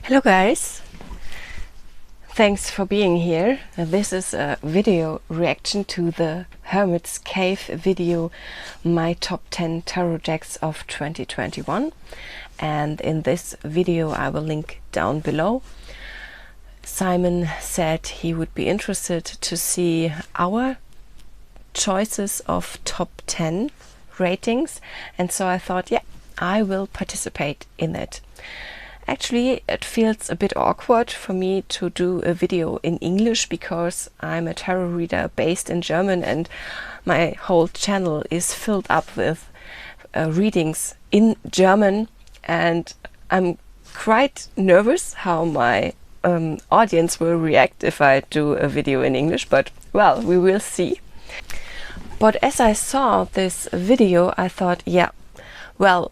Hello guys, thanks for being here. This is a video reaction to the Hermit's Cave video, my top 10 tarot decks of 2021, and in this video I will link down below. Simon said he would be interested to see our choices of top 10 ratings, and so I thought, yeah, I will participate in it. Actually, it feels a bit awkward for me to do a video in English because I'm a tarot reader based in German and my whole channel is filled up with readings in German, and I'm quite nervous how my audience will react if I do a video in English, but well, we will see. But as I saw this video, I thought, yeah, well,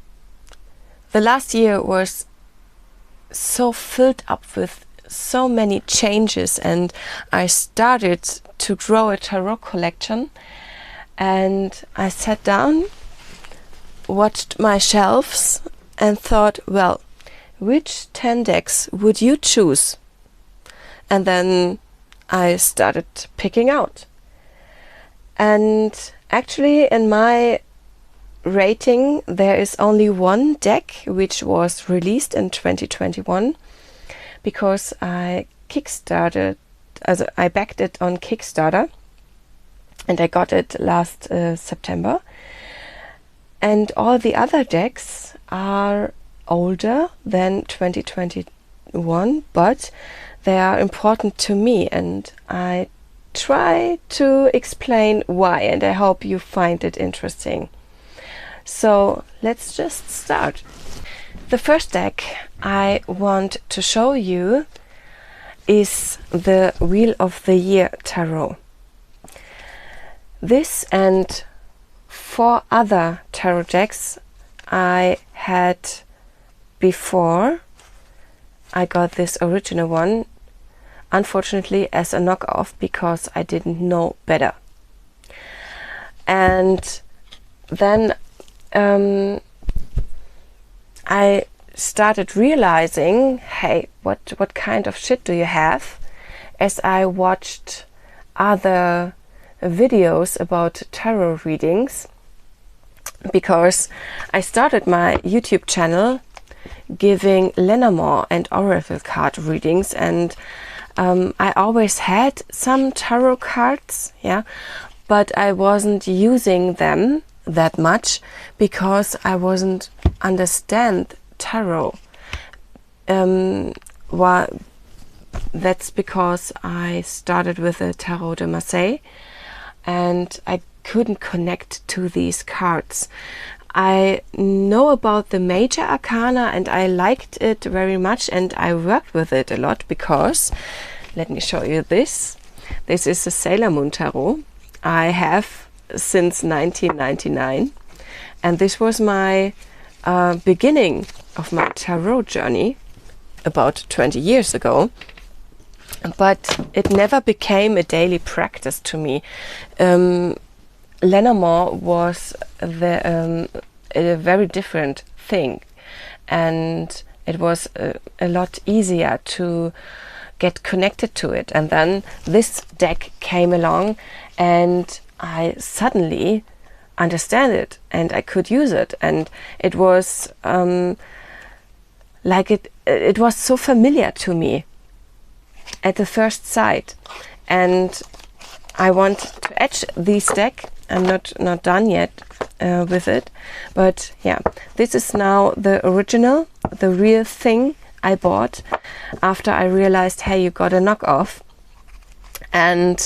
the last year was so filled up with so many changes, and I started to grow a tarot collection, and I sat down, watched my shelves and thought, well, which 10 decks would you choose? And then I started picking out, and actually in my rating there is only one deck which was released in 2021 because I backed it on Kickstarter and I got it last September, and all the other decks are older than 2021, but they are important to me and I try to explain why, and I hope you find it interesting. So let's just start. The first deck I want to show you is the Wheel of the Year Tarot. This and 4 other tarot decks I had before I got this original one, unfortunately as a knockoff because I didn't know better. And then I started realizing, hey, what kind of shit do you have, as I watched other videos about tarot readings, because I started my YouTube channel giving Lenormand and oracle card readings, and I always had some tarot cards, yeah, but I wasn't using them that much because I wasn't understand tarot. That's because I started with a Tarot de Marseille and I couldn't connect to these cards. I know about the major arcana and I liked it very much and I worked with it a lot because, let me show you this. This is a Sailor Moon Tarot I have since 1999, and this was my beginning of my tarot journey about 20 years ago, but it never became a daily practice to me. Lenormand was a very different thing, and it was a lot easier to get connected to it, and then this deck came along and I suddenly understand it and I could use it, and it was like it was so familiar to me at the first sight, and I want to edge this deck. I'm not done yet with it, but yeah, this is now the original, the real thing I bought after I realized, hey, you got a knockoff. And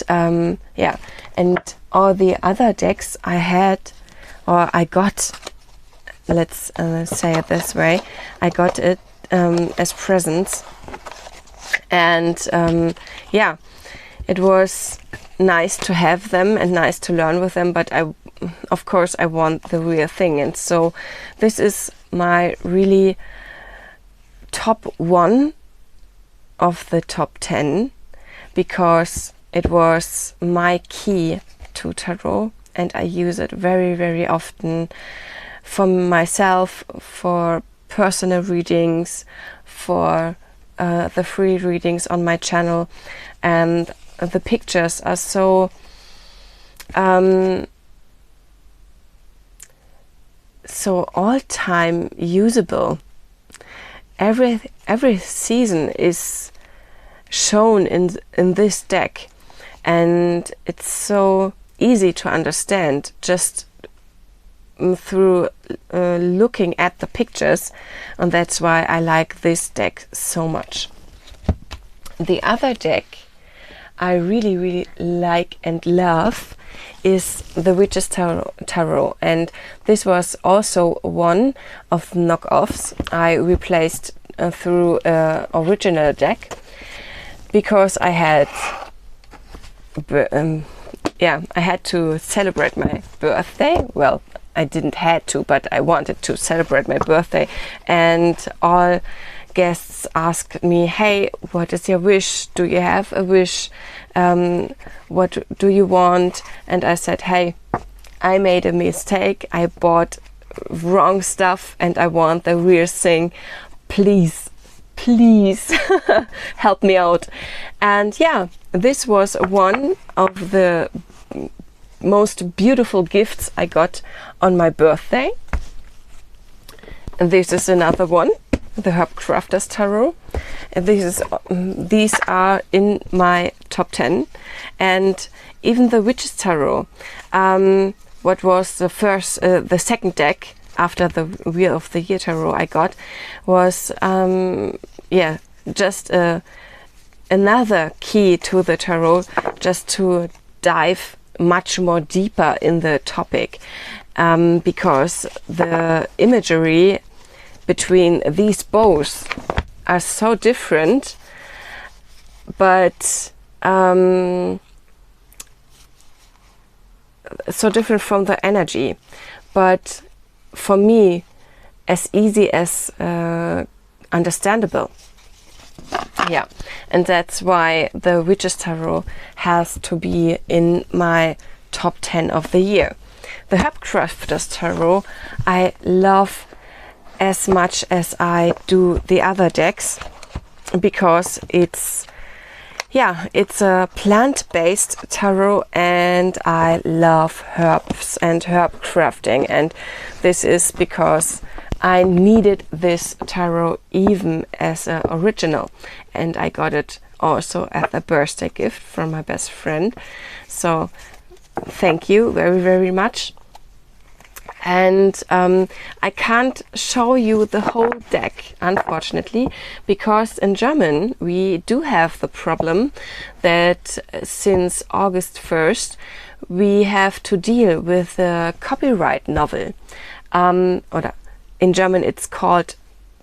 yeah, and all the other decks I had, or I got, let's say it this way, I got it as presents, and yeah, it was nice to have them and nice to learn with them, but of course I want the real thing, and so this is my really top 1 of the top 10 because it was my key to tarot and I use it very, very often for myself, for personal readings, for the free readings on my channel, and the pictures are so so all-time usable. Every season is shown in this deck, and it's so easy to understand just through looking at the pictures, and that's why I like this deck so much. The other deck I really like and love is the Witch's Tarot, and this was also one of the knockoffs I replaced through an original deck, because I had I had to celebrate my birthday. Well, I didn't had to, but I wanted to celebrate my birthday, and all guests asked me, hey, what is your wish? Do you have a wish? What do you want? And I said, hey, I made a mistake. I bought wrong stuff and I want the real thing. Please help me out. And yeah, this was one of the most beautiful gifts I got on my birthday. And this is another one, the Herb Crafter's Tarot. And these are in my top 10. And even the Witch's Tarot, what was the second deck after the Wheel of the Year Tarot I got, was just another key to the tarot, just to dive much more deeper in the topic, because the imagery between these bows are so different, but so different from the energy, but for me as easy as understandable. Yeah, and that's why the Witch's Tarot has to be in my top 10 of the year. The Herb Crafter's Tarot I love as much as I do the other decks, because it's a plant-based tarot, and I love herbs and herb crafting, and this is because I needed this tarot even as an original, and I got it also as a birthday gift from my best friend. So thank you very much. And I can't show you the whole deck, unfortunately, because in German we do have the problem that since August 1st we have to deal with a copyright novel. Oder in German it's called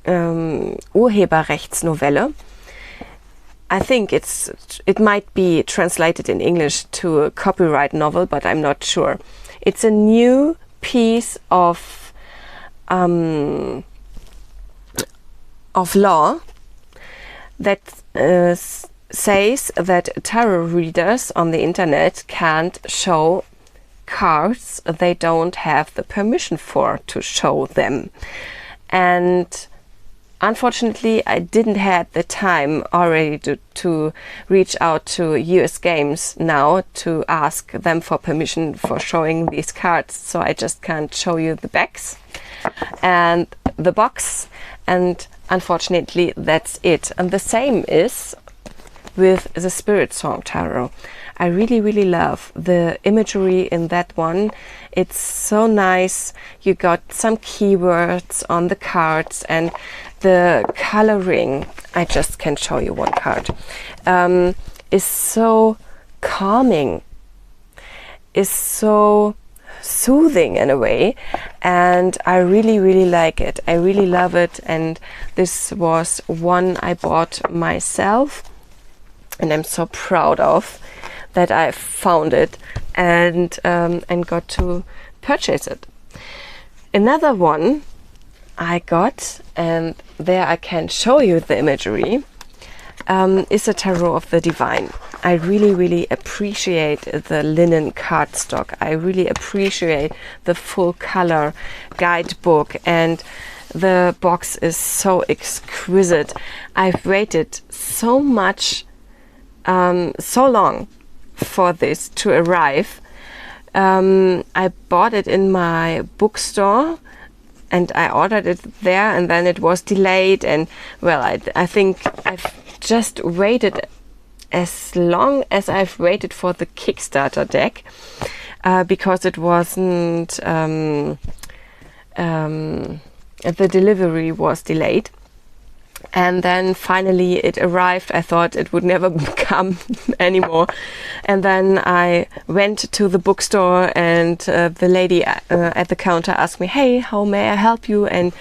Urheberrechtsnovelle. I think it might be translated in English to a copyright novel, but I'm not sure. It's a new piece of law that says that tarot readers on the internet can't show cards they don't have the permission for to show them. And unfortunately, I didn't have the time already to reach out to US Games now to ask them for permission for showing these cards. So I just can't show you the backs and the box, and unfortunately that's it. And the same is with the Spirit Song Tarot. I really love the imagery in that one. It's so nice. You got some keywords on the cards, and the coloring, I just can show you one card, is so calming, is so soothing in a way, and I really like it. I really love it, and this was one I bought myself, and I'm so proud of that I found it and got to purchase it. Another one I got, and there I can show you the imagery, is a Tarot of the Divine. I really appreciate the linen cardstock. I really appreciate the full color guidebook and The box is so exquisite. I've waited so much, so long for this to arrive. I bought it in my bookstore and I ordered it there, and then it was delayed, and well, I think I've just waited as long as I've waited for the Kickstarter deck, because it wasn't, the delivery was delayed. And then finally it arrived. I thought it would never come anymore. And then I went to the bookstore, and the lady at the counter asked me, "Hey, how may I help you?" And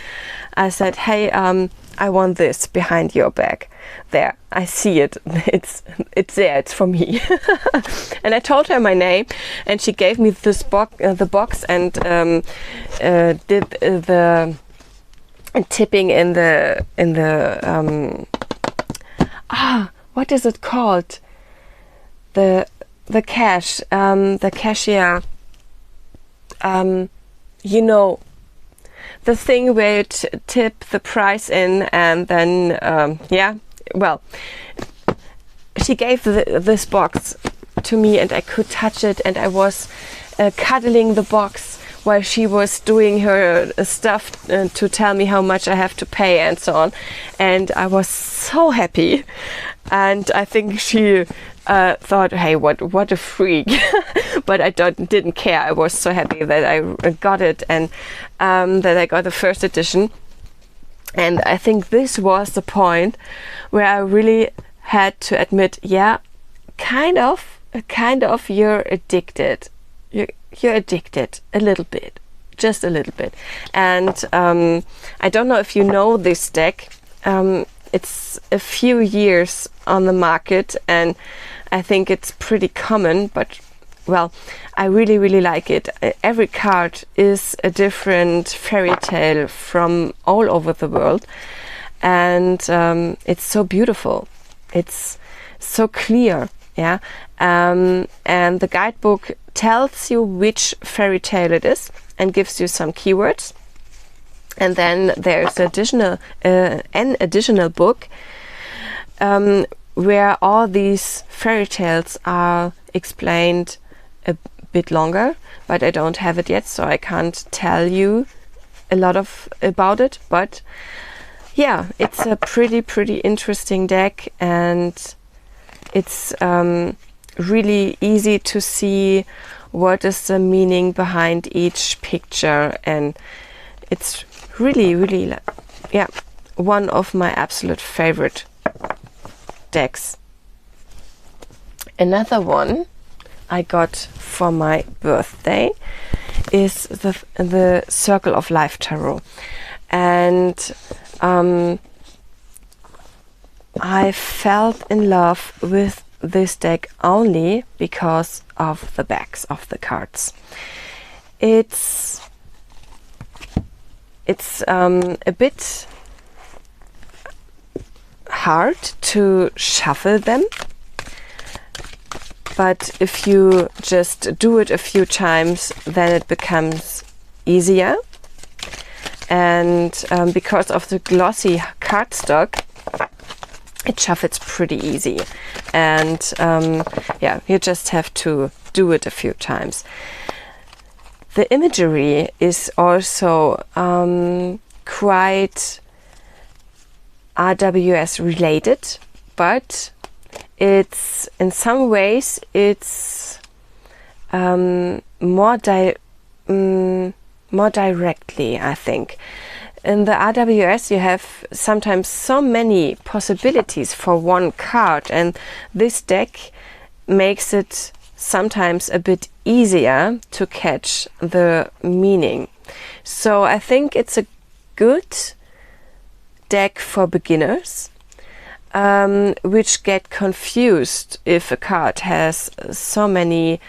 I said, "Hey, I want this behind your bag. There, I see it. It's there. It's for me." And I told her my name, and she gave me this the box, and did the tipping in the what is it called? The cash, the cashier. You know, the thing where you tip the price in, and then yeah. Well, she gave this box to me, and I could touch it, and I was cuddling the box while she was doing her stuff to tell me how much I have to pay and so on. And I was so happy. And I think she thought, "Hey, what a freak." But I didn't care. I was so happy that I got it, and that I got the first edition. And I think this was the point where I really had to admit, yeah, kind of, you're addicted. You're addicted a little bit, just a little bit. And I don't know if you know this deck. It's a few years on the market, and I think it's pretty common, but well, I really like it. Every card is a different fairy tale from all over the world, and it's so beautiful. It's so clear, yeah. And the guidebook tells you which fairy tale it is and gives you some keywords. And then there's an additional book where all these fairy tales are explained a bit longer, but I don't have it yet, so I can't tell you a lot about it. But yeah, it's a pretty interesting deck, and it's really easy to see what is the meaning behind each picture, and it's really yeah, one of my absolute favorite decks. Another one I got for my birthday is the Circle of Life Tarot, and I fell in love with this deck only because of the backs of the cards. It's a bit hard to shuffle them, but if you just do it a few times, then it becomes easier. And because of the glossy cardstock, it shuffles pretty easy. And yeah, you just have to do it a few times. The imagery is also quite RWS related, but it's in some ways it's more directly, I think. In the RWS you have sometimes so many possibilities for one card, and this deck makes it sometimes a bit easier to catch the meaning. So I think it's a good deck for beginners, which get confused if a card has so many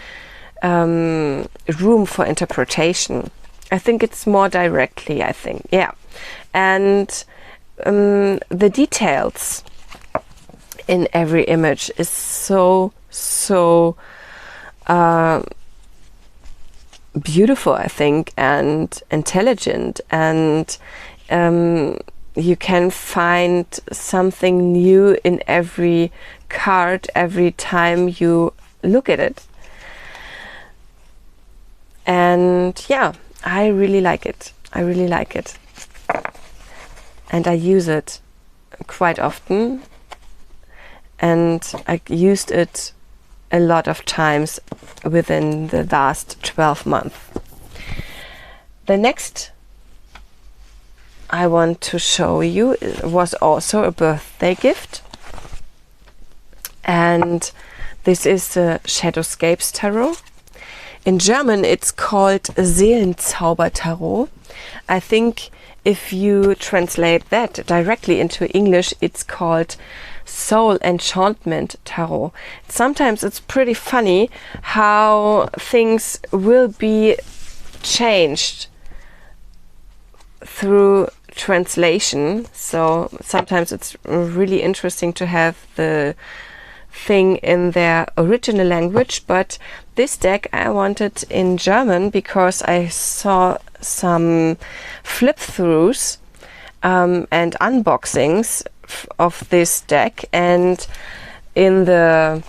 room for interpretation. I think it's more directly, I think, yeah. And the details in every image is so beautiful, I think, and intelligent, and you can find something new in every card every time you look at it. And yeah, I really like it. I really like it. And I use it quite often. And I used it a lot of times within the last 12 months. The next I want to show you was also a birthday gift. And this is the Shadowscapes Tarot. In German it's called Seelenzauber-Tarot. I think if you translate that directly into English, it's called Soul Enchantment Tarot. Sometimes it's pretty funny how things will be changed through translation. So sometimes it's really interesting to have the thing in their original language, but this deck I wanted in German because I saw some flip-throughs and unboxings of this deck, and in the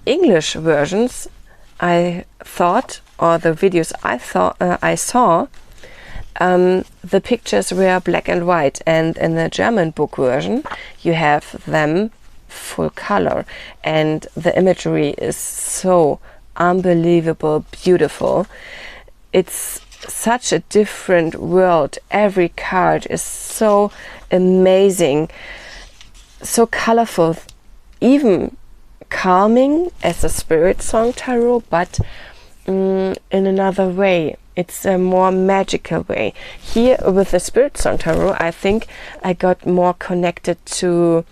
English versions I thought, or the videos I saw, the pictures were black and white, and in the German book version you have them full color, and the imagery is so unbelievable beautiful. It's such a different world. Every card is so amazing, so colorful, even calming as a spirit song tarot, but in another way. It's a more magical way. Here with the spirit song tarot, I think I got more connected to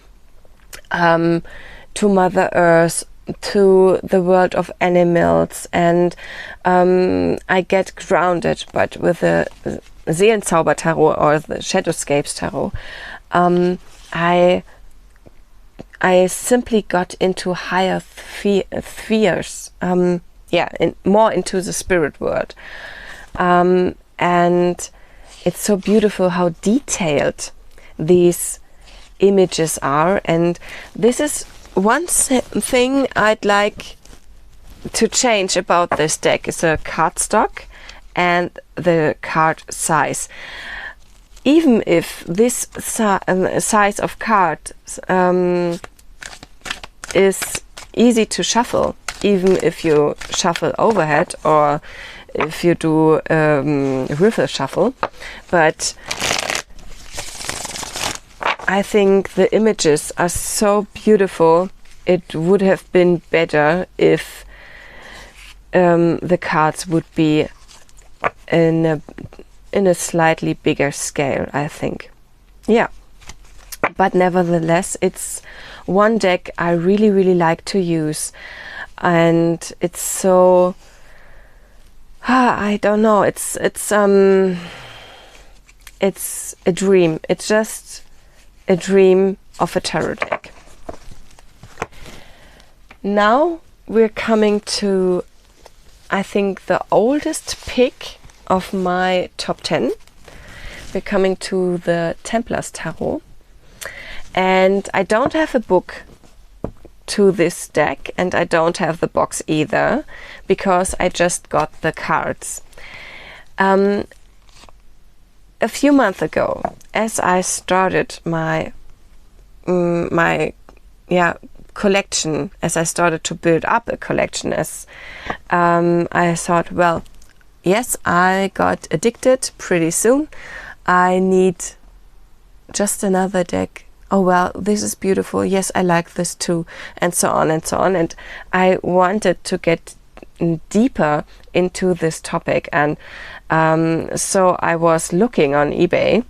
Mother Earth, to the world of animals, and I get grounded. But with the Seelenzauber Tarot or the Shadowscapes Tarot, I simply got into higher spheres, more into the spirit world, and it's so beautiful how detailed these images are. And this is one thing I'd like to change about this deck, is the cardstock and the card size. Even if this size of card is easy to shuffle, even if you shuffle overhead or if you do riffle shuffle, but I think the images are so beautiful. It would have been better if the cards would be in a slightly bigger scale, I think. Yeah, but nevertheless, it's one deck I really, really like to use, and it's so I don't know. It's a dream. It's just a dream of a tarot deck. Now we're coming to, I think, the oldest pick of my top 10. We're coming to the Templars Tarot, and I don't have a book to this deck, and I don't have the box either, because I just got the cards. A few months ago, as I started my collection, as I started to build up a collection, as I thought, well, yes, I got addicted pretty soon. I need just another deck. Oh well, this is beautiful. Yes, I like this too, and so on and so on. And I wanted to get deeper into this topic, and so I was looking on eBay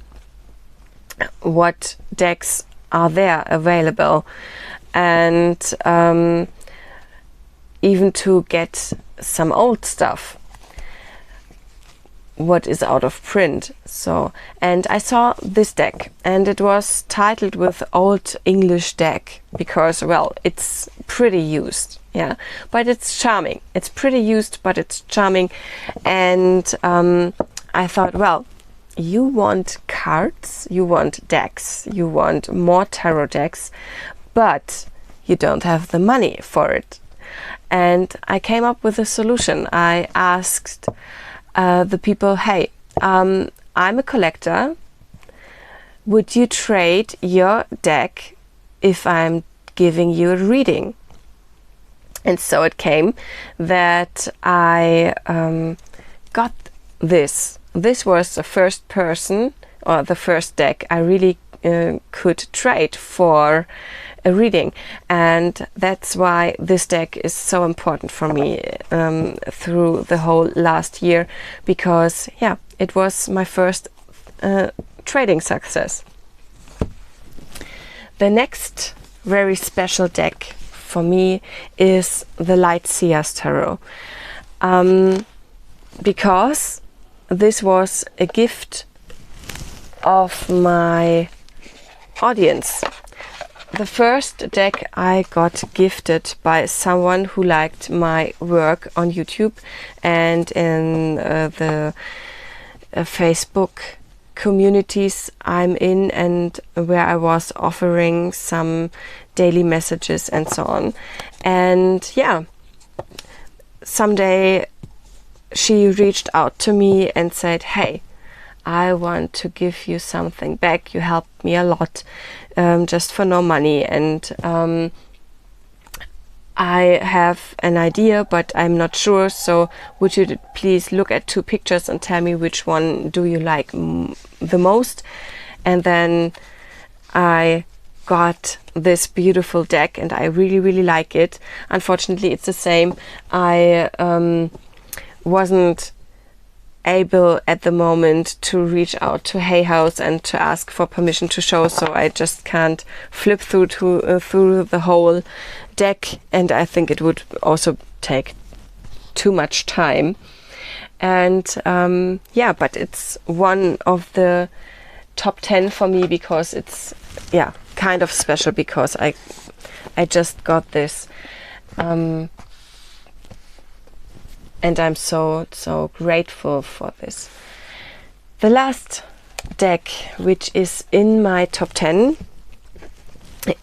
what decks are there available, and even to get some old stuff, what is out of print. So, and I saw this deck, and it was titled with Old English Deck because, well, it's pretty used, yeah, but it's charming. It's pretty used, but it's charming. And I thought, well, you want cards, you want decks, you want more tarot decks, but you don't have the money for it. And I came up with a solution. I asked the people, hey, I'm a collector. Would you trade your deck if I'm giving you a reading? And so it came that I got this. This was the first person, or the first deck I really could trade for a reading, and that's why this deck is so important for me through the whole last year, because yeah, it was my first trading success. The next very special deck for me is the Lightsabers Tarot, because this was a gift of my audience. The first deck I got gifted by someone who liked my work on YouTube and in the Facebook communities I'm in, and where I was offering some daily messages and so on. And yeah, someday she reached out to me and said, hey, I want to give you something back. You helped me a lot, just for no money, and I have an idea, but I'm not sure, so would you please look at 2 pictures and tell me which one do you like the most? And then I got this beautiful deck, and I really like it. Unfortunately, it's the same. I wasn't able at the moment to reach out to Hay House and to ask for permission to show, so I just can't flip through the whole deck, and I think it would also take too much time. And yeah, but it's one of the top 10 for me, because it's yeah, kind of special, because I just got this, and I'm so grateful for this. The last deck, which is in my top 10,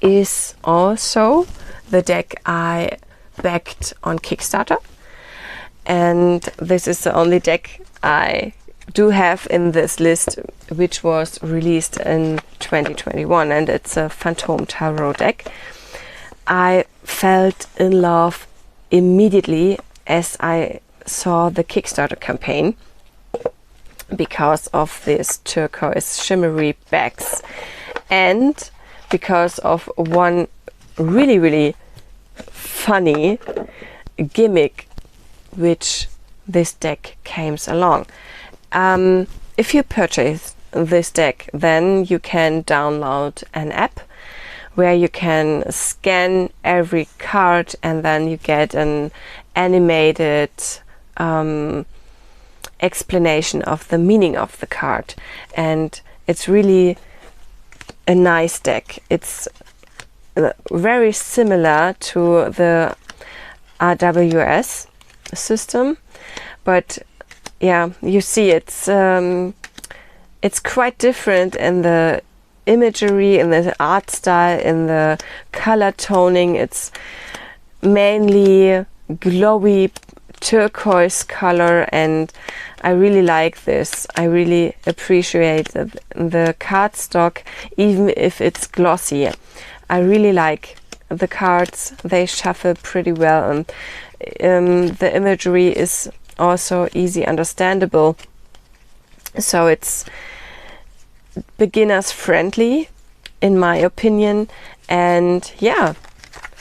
is also the deck I backed on Kickstarter, and this is the only deck I do have in this list, which was released in 2021, and it's a Phantom Tarot deck. I fell in love immediately as I saw the Kickstarter campaign, because of this turquoise shimmery backs, and because of one really funny gimmick which this deck came along. If you purchase this deck, then you can download an app where you can scan every card, and then you get an animated explanation of the meaning of the card, and it's really a nice deck. It's very similar to the RWS system, but yeah, you see it's quite different in the imagery, in the art style, in the color toning. It's mainly glowy turquoise color, and I really like this. I really appreciate the cardstock, even if it's glossy. I really like the cards. They shuffle pretty well, and the imagery is also easy understandable, so it's beginners friendly in my opinion. And yeah,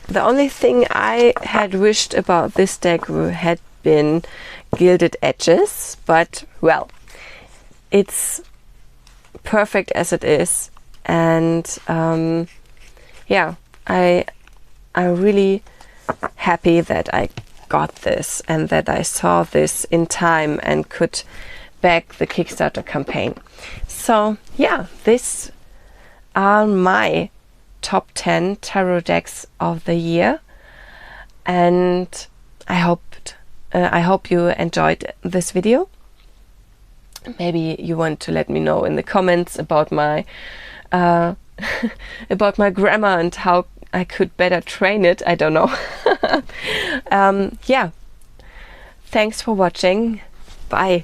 the only thing I had wished about this deck had been gilded edges, but well, it's perfect as it is. And yeah, I'm really happy that I got this and that I saw this in time and could back the Kickstarter campaign. So yeah, these are my top 10 tarot decks of the year, and I hope you enjoyed this video. Maybe you want to let me know in the comments about my about my grammar and how I could better train it. I don't know. Yeah. Thanks for watching. Bye.